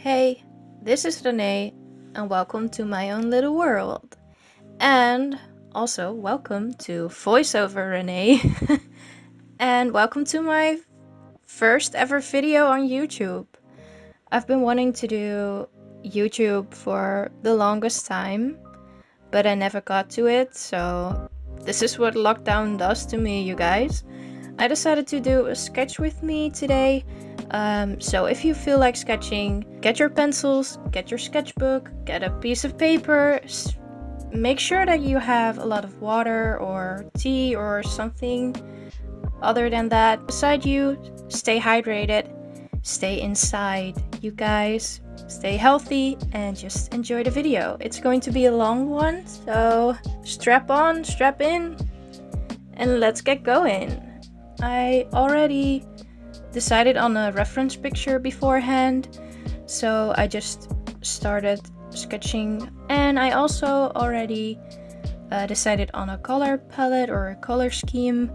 Hey, this is Renee, and welcome to my own little world. And also, welcome to VoiceOver Renee. And welcome to my first ever video on YouTube. I've been wanting to do YouTube for the longest time, but I never got to it, so this is what lockdown does to me, you guys. I decided to do a sketch with me today. So if you feel like sketching, get your pencils, get your sketchbook, get a piece of paper, make sure that you have a lot of water or tea or something other than that beside you. Stay hydrated, stay inside, you guys, stay healthy, and just enjoy the video. It's going to be a long one, so strap on, strap in, and let's get going. I already decided on a reference picture beforehand, so I just started sketching, and I also already decided on a color palette or a color scheme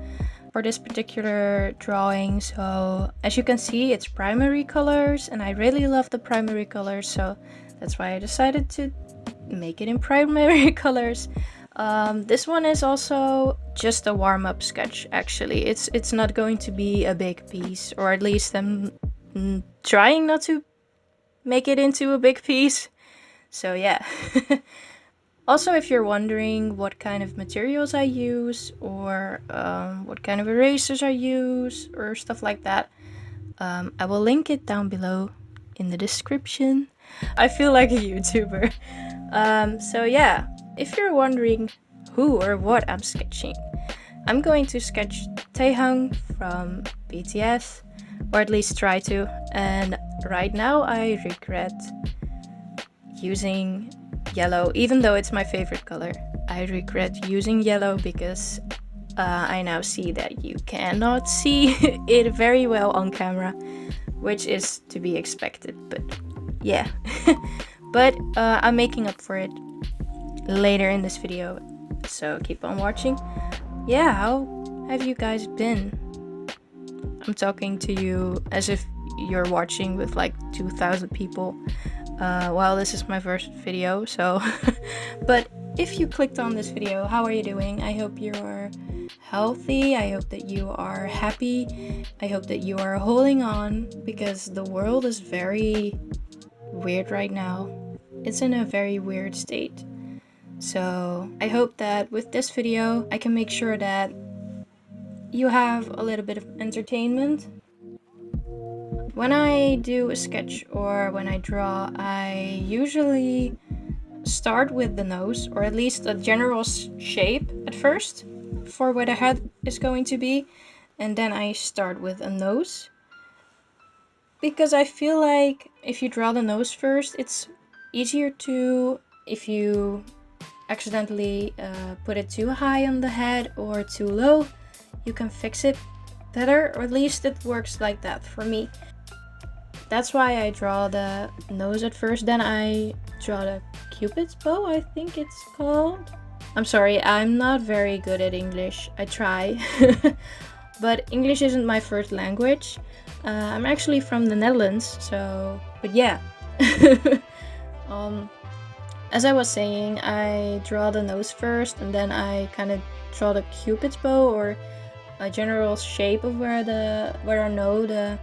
for this particular drawing. So as you can see, it's primary colors, and I really love the primary colors, so that's why I decided to make it in primary colors. This one is also just a warm-up sketch, actually. It's not going to be a big piece, or at least I'm trying not to make it into a big piece. So yeah. Also, if you're wondering what kind of materials I use, or what kind of erasers I use, or stuff like that, I will link it down below in the description. I feel like a YouTuber. So yeah, if you're wondering who or what I'm sketching, I'm going to sketch Taehyung from BTS, or at least try to, and right now I regret using yellow, even though it's my favorite color. I regret using yellow because I now see that you cannot see it very well on camera, which is to be expected, but yeah. But I'm making up for it later in this video, so keep on watching. Yeah, how have you guys been? I'm talking to you as if you're watching with like 2,000 people. Well, this is my first video, so but if you clicked on this video, how are you doing? I hope you are healthy. I hope that you are happy. I hope that you are holding on, because the world is very weird right now. It's in a very weird state. So I hope that with this video I can make sure that you have a little bit of entertainment. When I do a sketch or when I draw, I usually start with the nose, or at least a general shape at first for where the head is going to be, and then I start with a nose, because I feel like if you draw the nose first, it's easier to, if you accidentally put it too high on the head or too low, you can fix it better, or at least it works like that for me. That's why I draw the nose at first, then I draw the Cupid's bow, I think it's called. I'm sorry, I'm not very good at English. I try. But English isn't my first language. I'm actually from the Netherlands, so, but yeah. As I was saying, I draw the nose first, and then I kind of draw the Cupid's bow, or a general shape of where I know the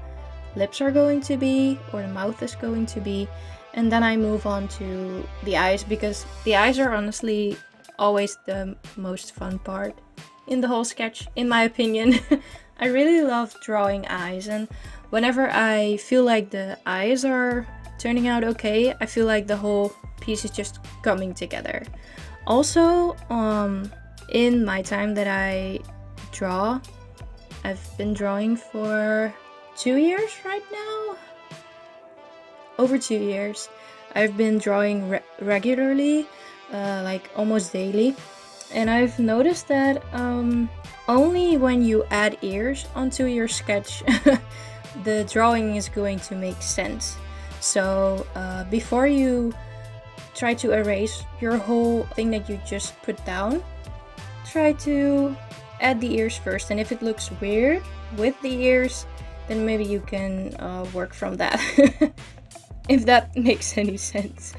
lips are going to be, or the mouth is going to be, and then I move on to the eyes, because the eyes are honestly always the most fun part in the whole sketch, in my opinion. I really love drawing eyes, and whenever I feel like the eyes are turning out okay, I feel like the whole piece is just coming together. Also, in my time that I draw, I've been drawing for 2 years right now. Over 2 years. I've been drawing regularly, like almost daily, and I've noticed that only when you add ears onto your sketch the drawing is going to make sense. So before you try to erase your whole thing that you just put down, try to add the ears first, and if it looks weird with the ears, then maybe you can work from that. if that makes any sense.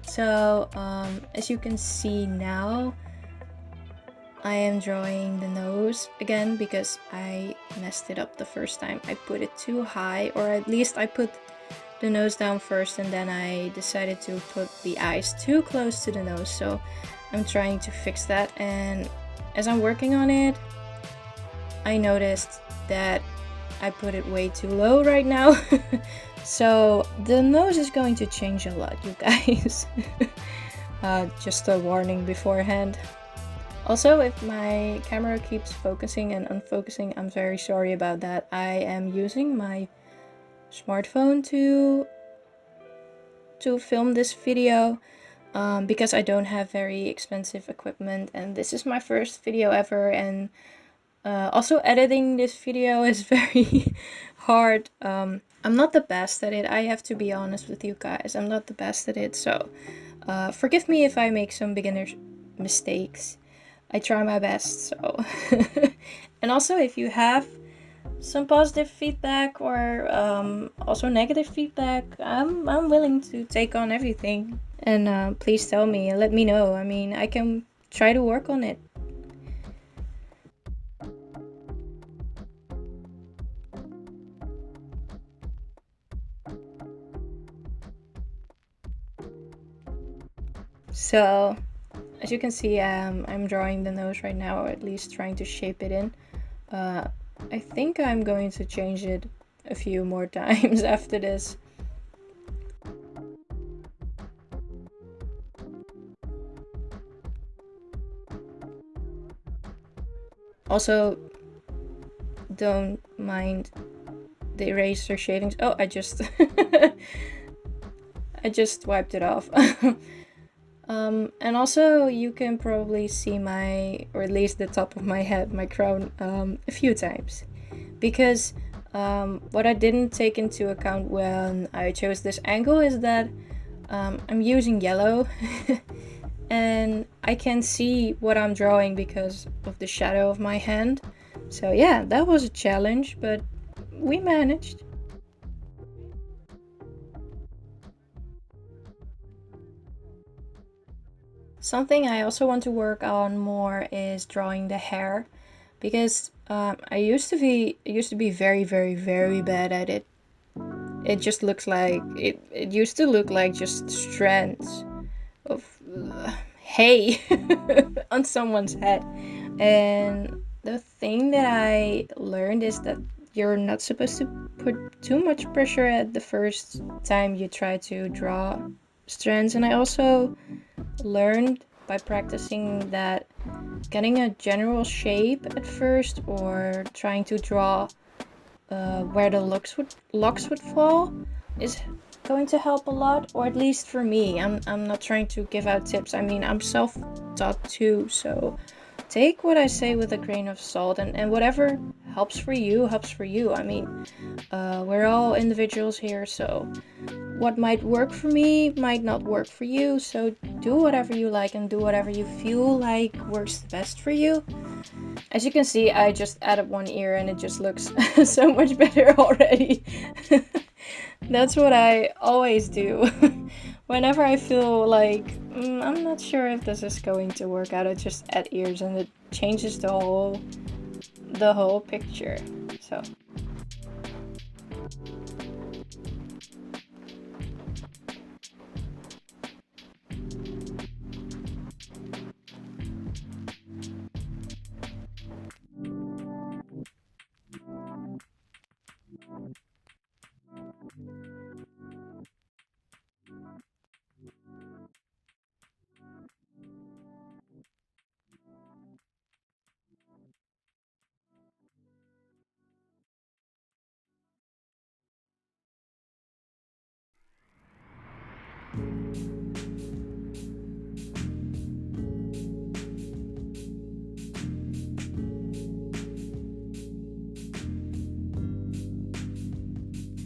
So, as you can see now, I am drawing the nose again because I messed it up the first time. I put it too high, or at least I put the nose down first and then I decided to put the eyes too close to the nose. So I'm trying to fix that, and as I'm working on it, I noticed that I put it way too low right now. So the nose is going to change a lot, you guys. Just a warning beforehand. Also, if my camera keeps focusing and unfocusing, I'm very sorry about that. I am using my smartphone to film this video because I don't have very expensive equipment, and this is my first video ever, and also editing this video is very hard. I'm not the best at it, I have to be honest with you guys. I'm not the best at it, so forgive me if I make some beginner mistakes. I try my best, so. And also, if you have some positive feedback or also negative feedback, I'm willing to take on everything. And please tell me, let me know. I mean, I can try to work on it. So, as you can see, I'm drawing the nose right now, or at least trying to shape it in. I think I'm going to change it a few more times after this. Also, don't mind the eraser shadings. Oh, I just I just wiped it off. And also you can probably see my, or at least the top of my head, my crown, a few times. Because what I didn't take into account when I chose this angle is that I'm using yellow and I can see what I'm drawing because of the shadow of my hand. So yeah, that was a challenge, but we managed. Something I also want to work on more is drawing the hair, because I used to be very, very, very bad at it. It just looks like it used to look like just strands of hay on someone's head. And the thing that I learned is that you're not supposed to put too much pressure at the first time you try to draw strands. And I also learned by practicing that getting a general shape at first, or trying to draw where the locks would fall, is going to help a lot, or at least for me. I'm not trying to give out tips. I mean, I'm self-taught too, so take what I say with a grain of salt, and whatever helps for you helps for you. I mean, we're all individuals here, so what might work for me might not work for you, so do whatever you like and do whatever you feel like works the best for you. As you can see, I just added one ear and it just looks so much better already. That's what I always do. Whenever I feel like I'm not sure if this is going to work out, I just add ears and it changes the whole picture. So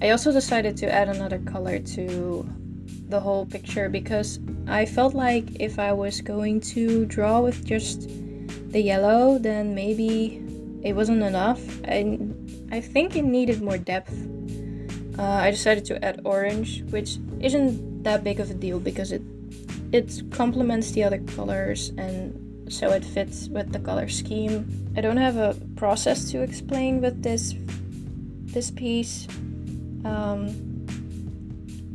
I also decided to add another color to the whole picture, because I felt like if I was going to draw with just the yellow, then maybe it wasn't enough. I think it needed more depth. I decided to add orange, which isn't that big of a deal because it complements the other colors, and so it fits with the color scheme. I don't have a process to explain with this piece.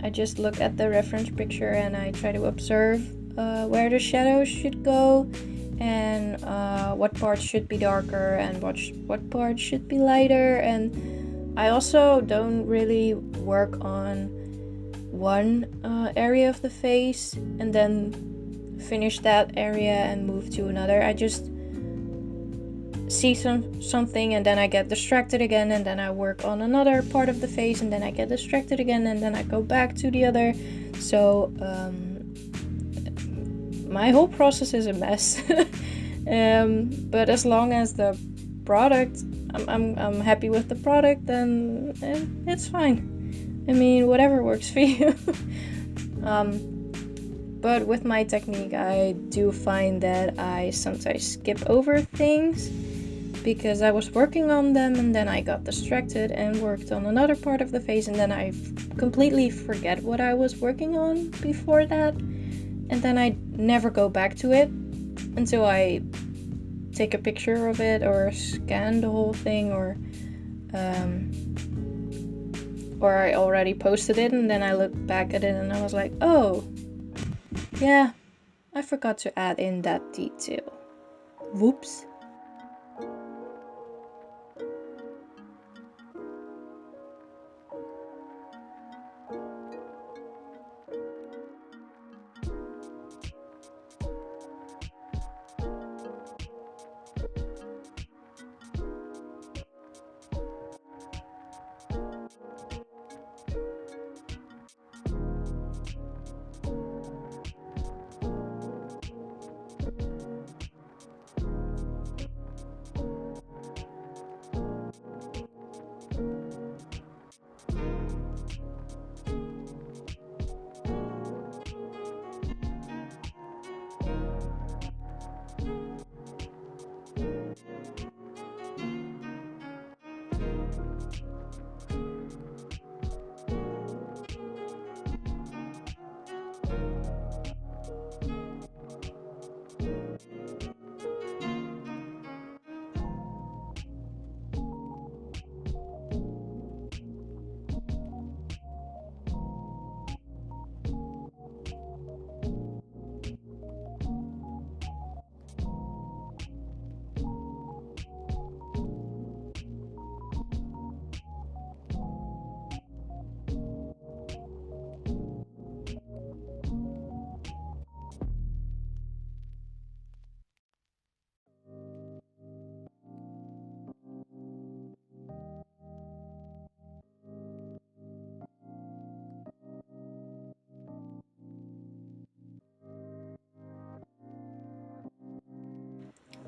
I just look at the reference picture and I try to observe where the shadows should go, and what parts should be darker and what parts should be lighter. And I also don't really work on one area of the face and then finish that area and move to another. I just see something and then I get distracted again, and then I work on another part of the face and then I get distracted again, and then I go back to the other. So my whole process is a mess. But as long as the product, I'm happy with the product, then it's fine. I mean, whatever works for you. But with my technique, I do find that I sometimes skip over things because I was working on them and then I got distracted and worked on another part of the face, and then I completely forget what I was working on before that, and then I never go back to it until I take a picture of it or scan the whole thing, or I already posted it and then I look back at it and I was like, oh yeah, I forgot to add in that detail. Whoops.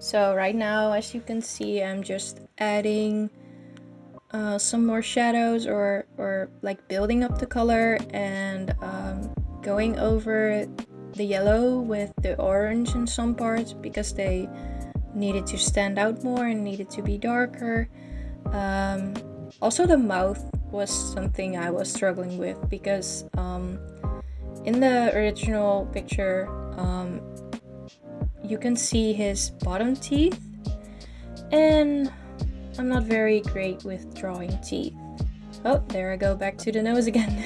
So right now, as you can see, I'm just adding some more shadows, or like building up the color, and going over the yellow with the orange in some parts because they needed to stand out more and needed to be darker. Also, the mouth was something I was struggling with because in the original picture you can see his bottom teeth, and I'm not very great with drawing teeth. Oh, there I go back to the nose again.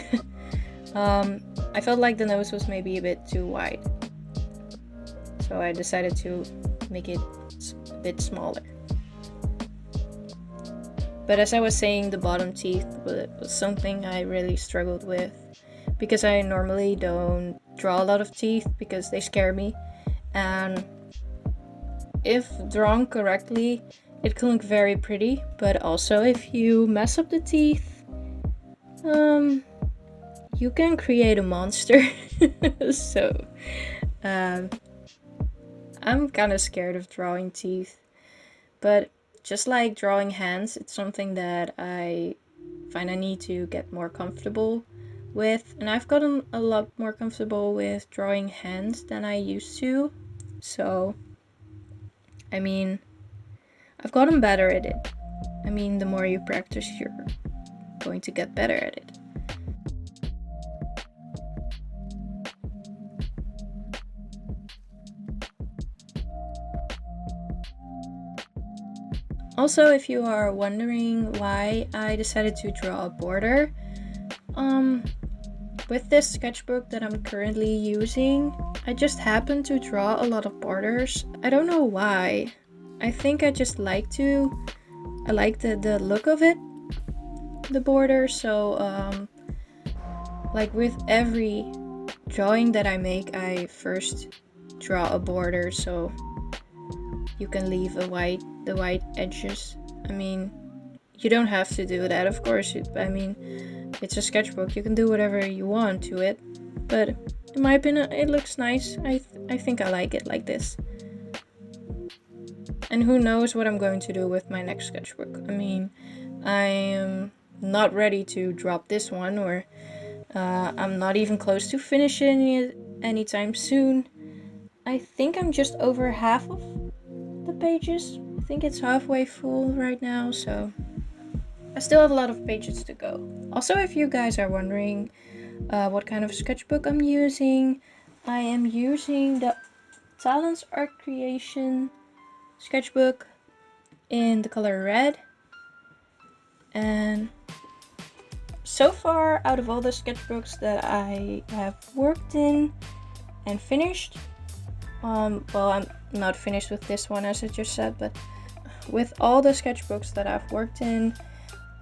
I felt like the nose was maybe a bit too wide, so I decided to make it a bit smaller. But as I was saying, the bottom teeth was something I really struggled with because I normally don't draw a lot of teeth because they scare me, and if drawn correctly, it can look very pretty, but also if you mess up the teeth, you can create a monster. So I'm kind of scared of drawing teeth, but just like drawing hands, it's something that I find I need to get more comfortable with, and I've gotten a lot more comfortable with drawing hands than I used to. So, I mean, I've gotten better at it. I mean, the more you practice, you're going to get better at it. Also, if you are wondering why I decided to draw a border, with this sketchbook that I'm currently using, I just happen to draw a lot of borders. I don't know why. I think I just like the look of it, the border. So, like with every drawing that I make, I first draw a border so you can leave the white edges. I mean, you don't have to do that, of course. I mean, it's a sketchbook. You can do whatever you want to it. But in my opinion, it looks nice. I think I like it like this. And who knows what I'm going to do with my next sketchbook. I mean, I am not ready to drop this one, or I'm not even close to finishing it anytime soon. I think I'm just over half of the pages. I think it's halfway full right now, so I still have a lot of pages to go. Also, if you guys are wondering what kind of sketchbook I'm using, I am using the Talens Art Creation sketchbook in the color red. And so far, out of all the sketchbooks that I have worked in and finished, well, I'm not finished with this one as I just said, but with all the sketchbooks that I've worked in,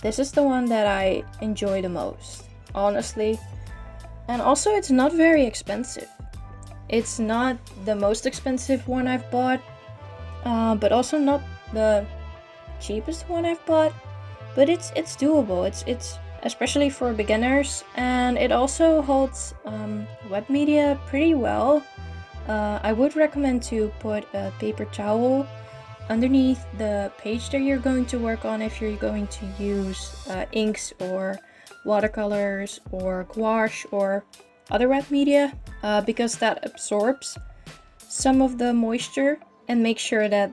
this is the one that I enjoy the most, honestly. And also, it's not very expensive. It's not the most expensive one I've bought, but also not the cheapest one I've bought. But it's doable. It's especially for beginners, and it also holds web media pretty well. I would recommend to put a paper towel underneath the page that you're going to work on if you're going to use inks or watercolors or gouache or other wet media, because that absorbs some of the moisture, and make sure that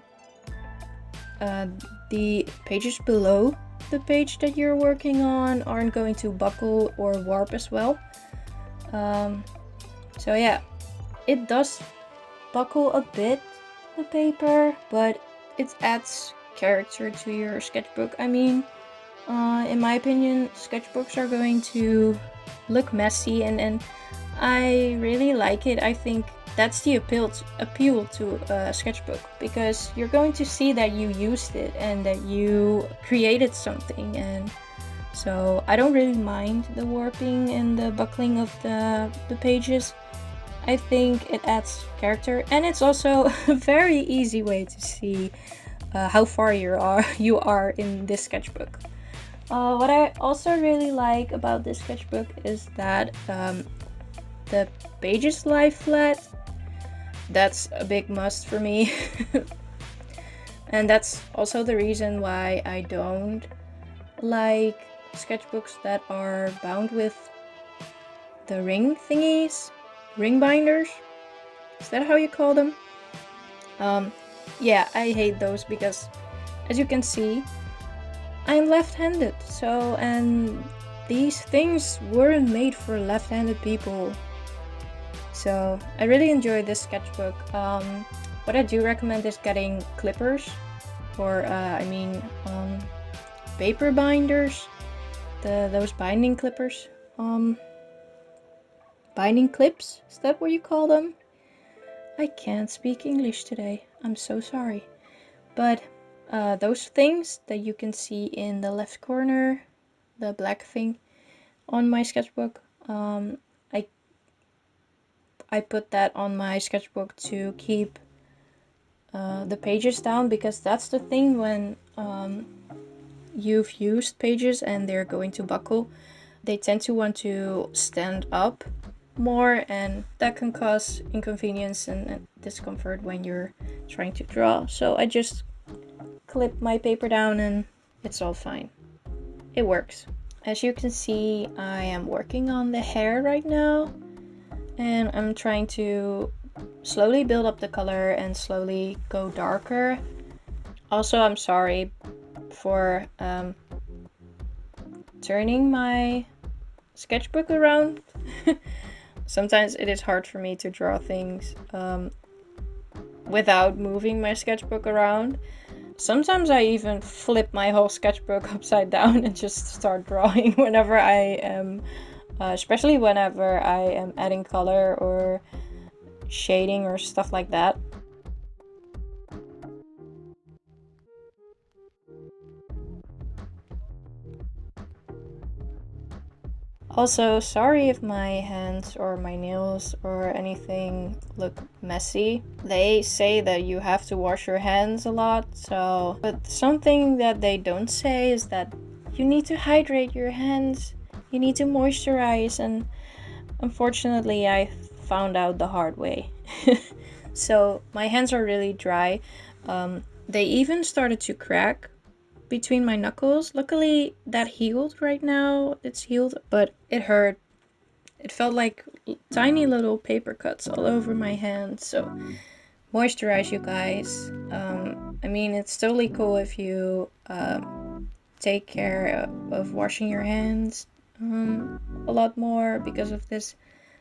the pages below the page that you're working on aren't going to buckle or warp as well. So yeah, it does buckle a bit, the paper, but it adds character to your sketchbook. I mean, in my opinion, sketchbooks are going to look messy, and I really like it. I think that's the appeal to a sketchbook, because you're going to see that you used it and that you created something. And so I don't really mind the warping and the buckling of the pages. I think it adds character, and it's also a very easy way to see how far you are in this sketchbook. What I also really like about this sketchbook is that the pages lie flat. That's a big must for me. And that's also the reason why I don't like sketchbooks that are bound with the ring thingies, ring binders. Is that how you call them? Yeah, I hate those because, as you can see, I'm left-handed. So, and these things weren't made for left-handed people. So I really enjoy this sketchbook. What I do recommend is getting clippers, or paper binders, those binding clippers, binding clips. Is that what you call them? I can't speak English today. I'm so sorry. But those things that you can see in the left corner, the black thing on my sketchbook, I put that on my sketchbook to keep the pages down, because that's the thing when you've used pages and they're going to buckle. They tend to want to stand up more, and that can cause inconvenience and discomfort when you're trying to draw. So I just clip my paper down and it's all fine. It works. As you can see, I am working on the hair right now, and I'm trying to slowly build up the color and slowly go darker. Also, I'm sorry for turning my sketchbook around. Sometimes it is hard for me to draw things without moving my sketchbook around. Sometimes I even flip my whole sketchbook upside down and just start drawing whenever I am, especially whenever I am adding color or shading or stuff like that. Also, sorry if my hands or my nails or anything look messy. They say that you have to wash your hands a lot, but something that they don't say is that you need to hydrate your hands. You need to moisturize, and unfortunately I found out the hard way. So my hands are really dry. They even started to crack between my knuckles. Luckily that healed right now. It's healed, but it hurt. It felt like tiny little paper cuts all over my hands. So moisturize, you guys. I mean, it's totally cool if you take care of washing your hands a lot more because of this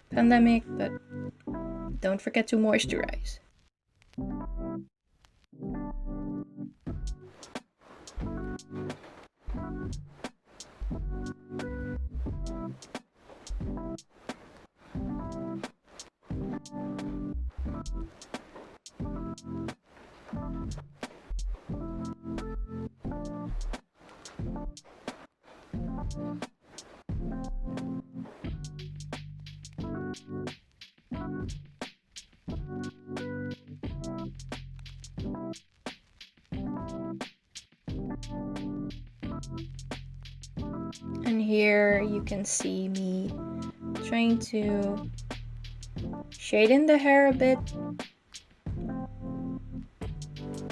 pandemic, but don't forget to moisturize. And here you can see me trying to shade in the hair a bit.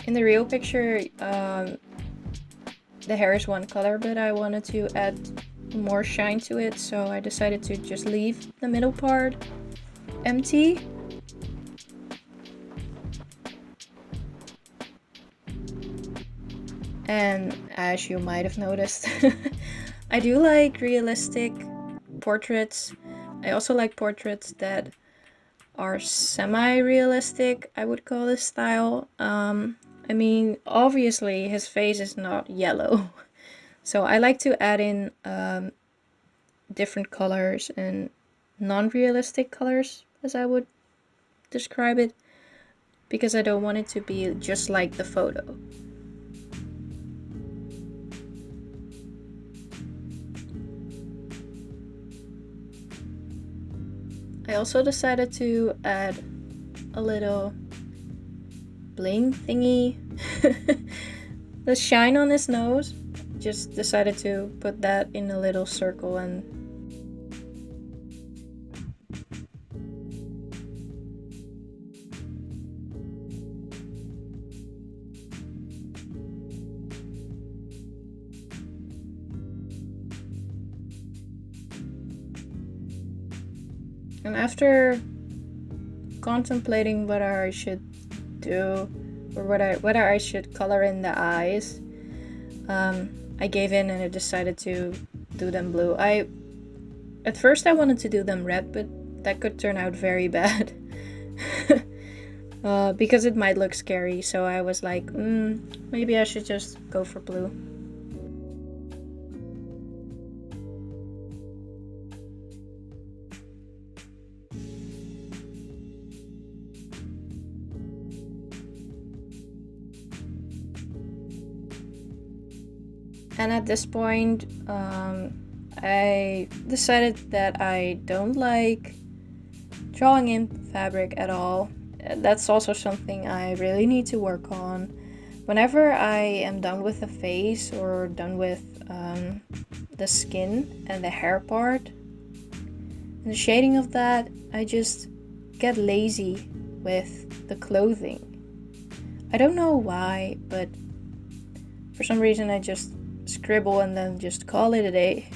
In the real picture, the hair is one color, but I wanted to add more shine to it, so I decided to just leave the middle part empty. And as you might have noticed, I do like realistic portraits. I also like portraits that are semi-realistic, I would call this style. I mean, obviously his face is not yellow. So I like to add in different colors and non-realistic colors, as I would describe it, because I don't want it to be just like the photo. I also decided to add a little bling thingy. The shine on his nose. Just decided to put that in a little circle and after contemplating whether I should do or whether I should color in the eyes, I gave in and I decided to do them blue. At first I wanted to do them red, but that could turn out very bad. Because it might look scary, so I was like, maybe I should just go for blue. And at this point, I decided that I don't like drawing in fabric at all. That's also something I really need to work on. Whenever I am done with the face or done with the skin and the hair part and the shading of that, I just get lazy with the clothing. I don't know why, but for some reason I just scribble and then just call it a day.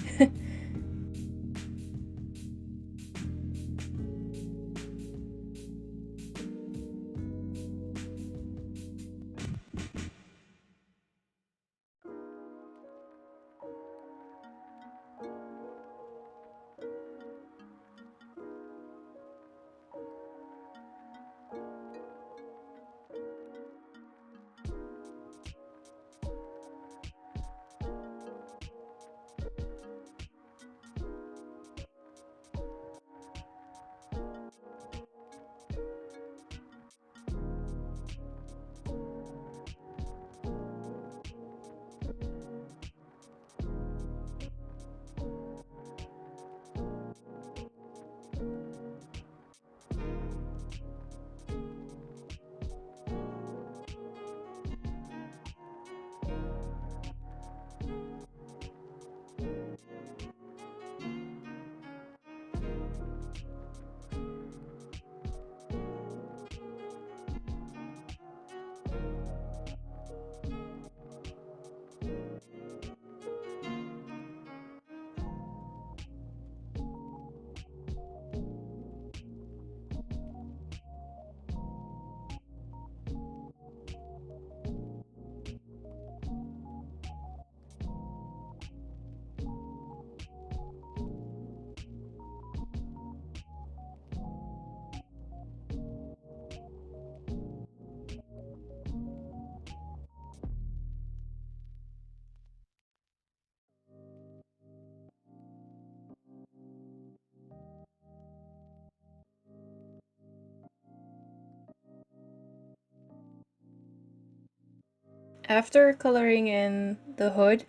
After coloring in the hood,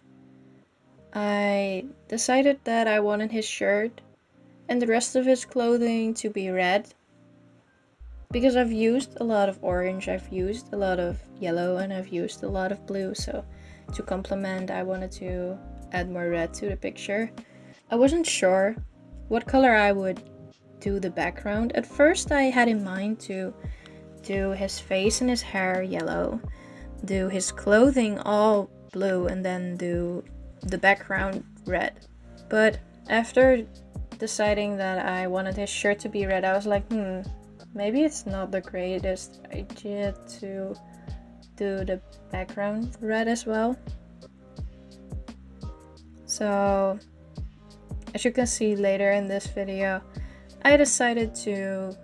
I decided that I wanted his shirt and the rest of his clothing to be red. Because I've used a lot of orange, I've used a lot of yellow, and I've used a lot of blue, so to complement, I wanted to add more red to the picture. I wasn't sure what color I would do the background. At first I had in mind to do his face and his hair yellow, do his clothing all blue, and then do the background red. But after deciding that I wanted his shirt to be red, I was like, maybe it's not the greatest idea to do the background red as well. So, as you can see later in this video, I decided to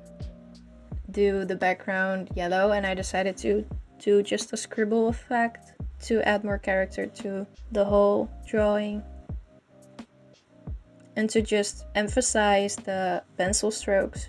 do the background yellow, and I decided to do just a scribble effect to add more character to the whole drawing and to just emphasize the pencil strokes.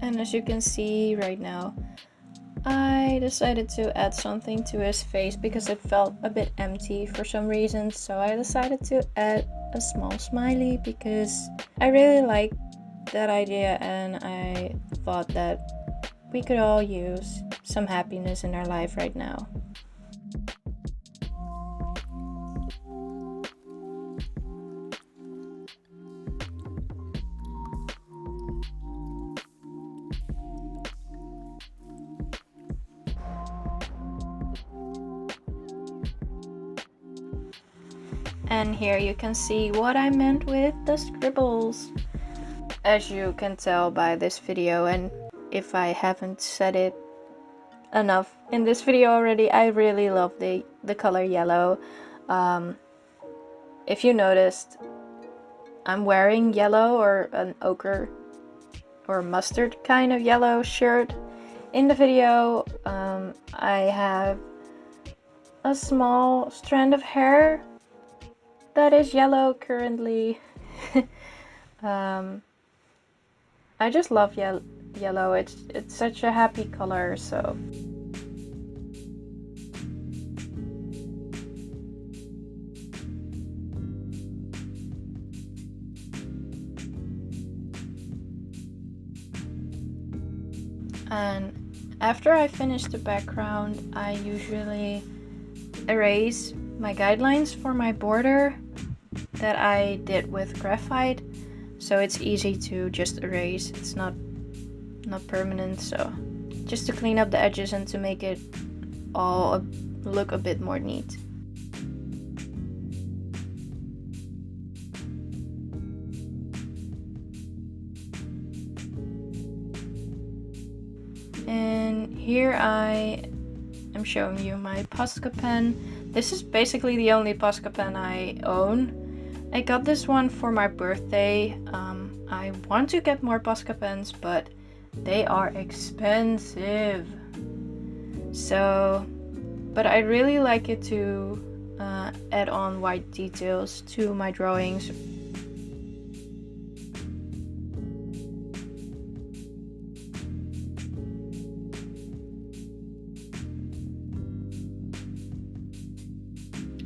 And as you can see right now, I decided to add something to his face because it felt a bit empty for some reason. So I decided to add a small smiley because I really like that idea, and I thought that we could all use some happiness in our life right now. And here you can see what I meant with the scribbles. As you can tell by this video, and if I haven't said it enough in this video already, I really love the color yellow. If you noticed, I'm wearing yellow, or an ochre or mustard kind of yellow shirt. In the video, I have a small strand of hair that is yellow currently. I just love yellow. It's such a happy color, so. And after I finish the background, I usually erase my guidelines for my border that I did with graphite, so it's easy to just erase. It's not permanent, so just to clean up the edges and to make it all look a bit more neat. And here I am showing you my Posca pen. This is basically the only Posca pen I own. I got this one for my birthday. I want to get more Posca pens, but they are expensive. So, but I really like it to add on white details to my drawings.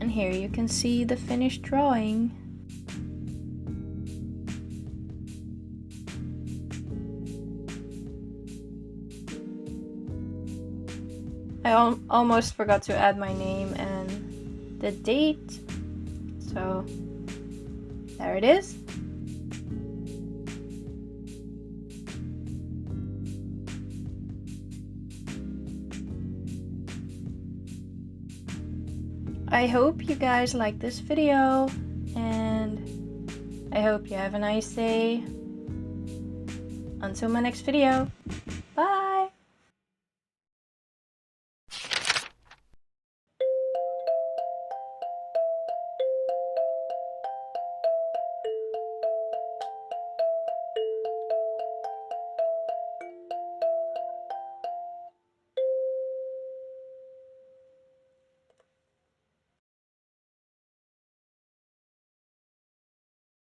And here you can see the finished drawing. I almost forgot to add my name and the date, so there it is. I hope you guys like this video, and I hope you have a nice day. Until my next video, bye!